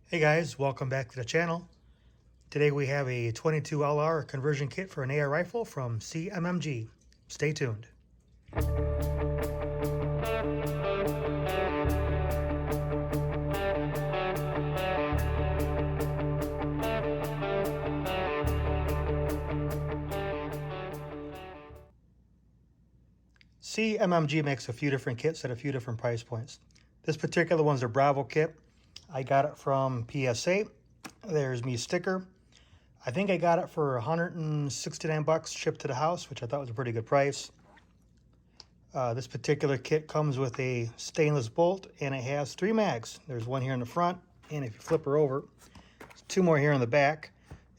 Hey guys, welcome back to the channel. Today we have a 22 LR conversion kit for an AR rifle from CMMG. Stay tuned. CMMG makes a few different kits at a few different price points. This particular one's a Bravo kit. I got it from PSA. There's me sticker. I think I got it for 169 bucks shipped to the house, which I thought was a pretty good price. This particular kit comes with a stainless bolt and it has 3 mags. There's one here in the front, and if you flip her over, there's 2 more here in the back.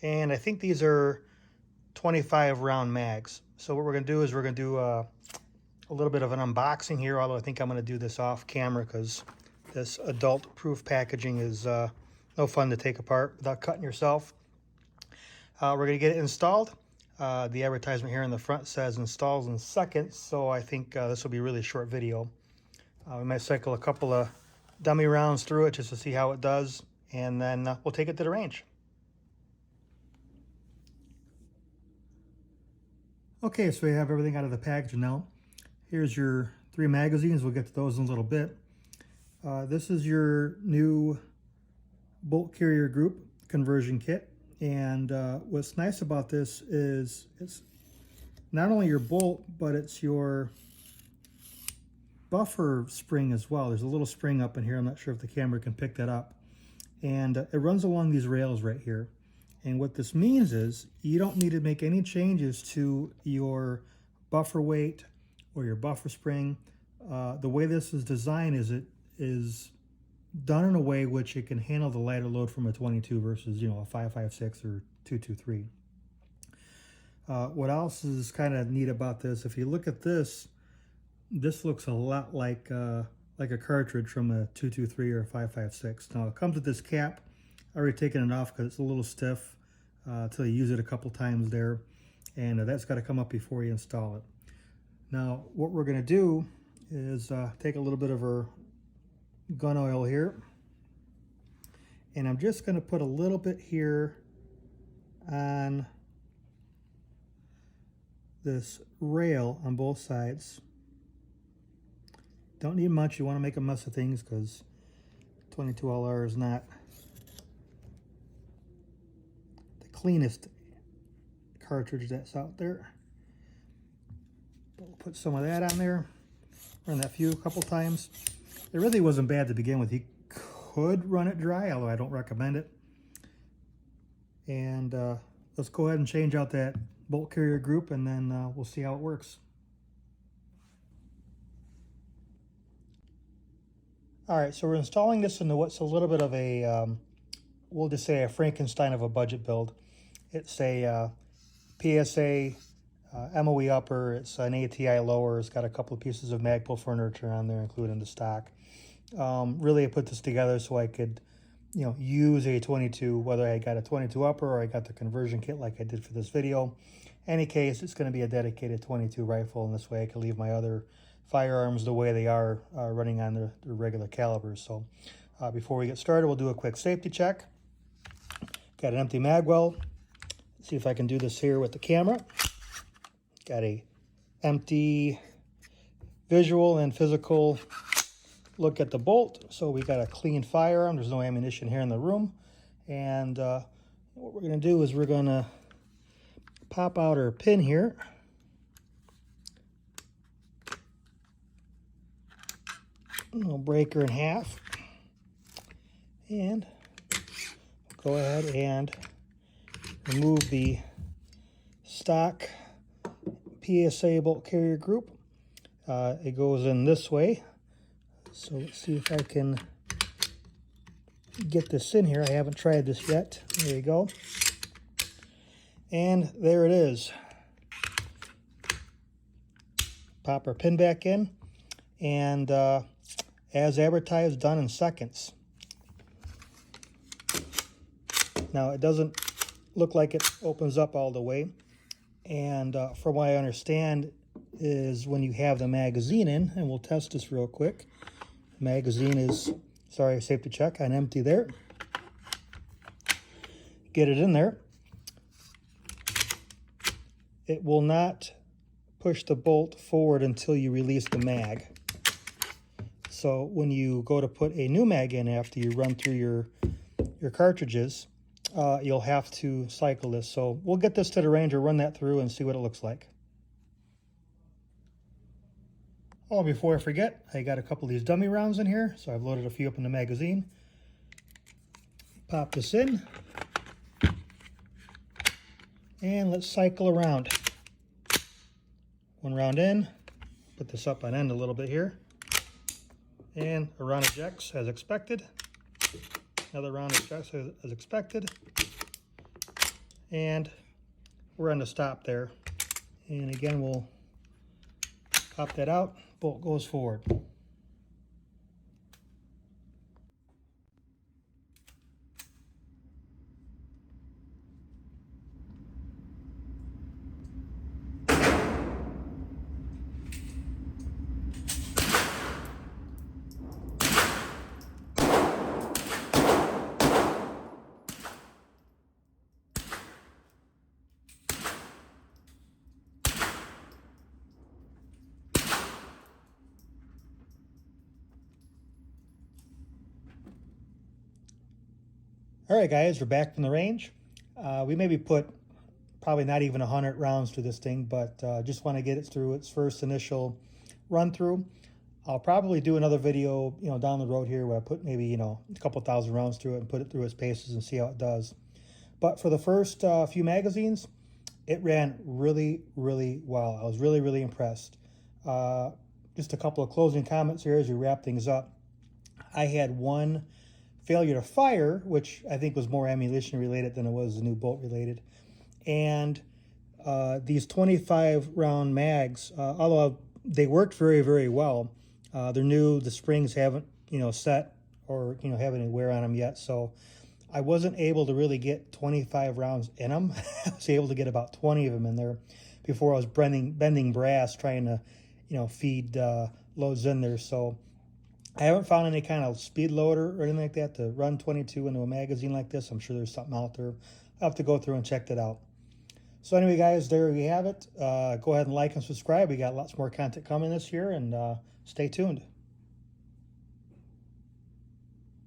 And I think these are 25 round mags. So what we're going to do is we're going to do a little bit of an unboxing here, although I think I'm going to do this off camera because this adult proof packaging is no fun to take apart without cutting yourself. We're going to get it installed. The advertisement here in the front says installs in seconds, so I think this will be a really short video. We might cycle a couple of dummy rounds through it just to see how it does, and then we'll take it to the range. Okay, so we have everything out of the package now. Here's your 3 magazines. We'll get to those in a little bit. This is your new bolt carrier group conversion kit. And what's nice about this is it's not only your bolt, but it's your buffer spring as well. There's a little spring up in here. I'm not sure if the camera can pick that up. And it runs along these rails right here. And what this means is you don't need to make any changes to your buffer weight or your buffer spring. The way this is designed is it is done in a way which it can handle the lighter load from a 22 versus, a 5.56 or 2.23. What else is kind of neat about this? If you look at this, this looks a lot like a cartridge from a 2.23 or a 5.56. Now it comes with this cap. I already taken it off because it's a little stiff until you use it a couple times there, and that's got to come up before you install it. Now what we're going to do is take a little bit of our gun oil here, and I'm just going to put a little bit here on this rail on both sides. Don't need much. You want to make a mess of things because 22 LR is not the cleanest cartridge that's out there. But we'll put some of that on there. Run that a couple times. It really wasn't bad to begin with. You could run it dry, although I don't recommend it. And let's go ahead and change out that bolt carrier group, and then we'll see how it works. All right, so we're installing this into what's a little bit of a, we'll just say a Frankenstein of a budget build. It's a PSA MOE upper, it's an ATI lower, it's got a couple of pieces of Magpul furniture on there, including the stock. Really, I put this together so I could, use a 22, whether I got a 22 upper or I got the conversion kit like I did for this video. Any case, it's going to be a dedicated 22 rifle, and this way I can leave my other firearms the way they are, running on their regular calibers. So before we get started, we'll do a quick safety check. Got an empty mag well. Let's see if I can do this here with the camera. Got a empty visual and physical look at the bolt. So we got a clean firearm. There's no ammunition here in the room. And what we're going to do is we're going to pop out our pin here. We'll break her in half. And go ahead and remove the stock PSA bolt carrier group. It goes in this way. So let's see if I can get this in here. I haven't tried this yet. There you go. And there it is. Pop our pin back in. And as advertised, done in seconds. Now it doesn't look like it opens up all the way. And from what I understand is when you have the magazine in, and we'll test this real quick. Magazine is, sorry, safety check, on empty there. get it in there. It will not push the bolt forward until you release the mag. So when you go to put a new mag in after you run through your cartridges, you'll have to cycle this. So we'll get this to the Ranger, run that through, and see what it looks like. Oh, before I forget, I got a couple of these dummy rounds in here, so I've loaded a few up in the magazine. Pop this in, and let's cycle around. One round in, put this up on end a little bit here, and a round ejects as expected. Another round ejects as expected, and we're on the stop there. And again, we'll pop that out, bolt goes forward. All right, guys, we're back from the range. We maybe put probably not even 100 rounds to this thing, but just want to get it through its first initial run through. I'll probably do another video, down the road here where I put maybe, a couple thousand rounds through it and put it through its paces and see how it does. But for the first few magazines, it ran really, really well. I was really, really impressed. Just a couple of closing comments here as we wrap things up. I had one failure to fire, which I think was more ammunition related than it was the new bolt related. And these 25 round mags, although they worked very, very well, they're new, the springs haven't, set or, have any wear on them yet. So I wasn't able to really get 25 rounds in them. I was able to get about 20 of them in there before I was bending brass trying to, feed loads in there. So I haven't found any kind of speed loader or anything like that to run 22 into a magazine like this. I'm sure there's something out there. I'll have to go through and check that out. So anyway, guys, there you have it. Go ahead and like and subscribe. We got lots more content coming this year, and stay tuned.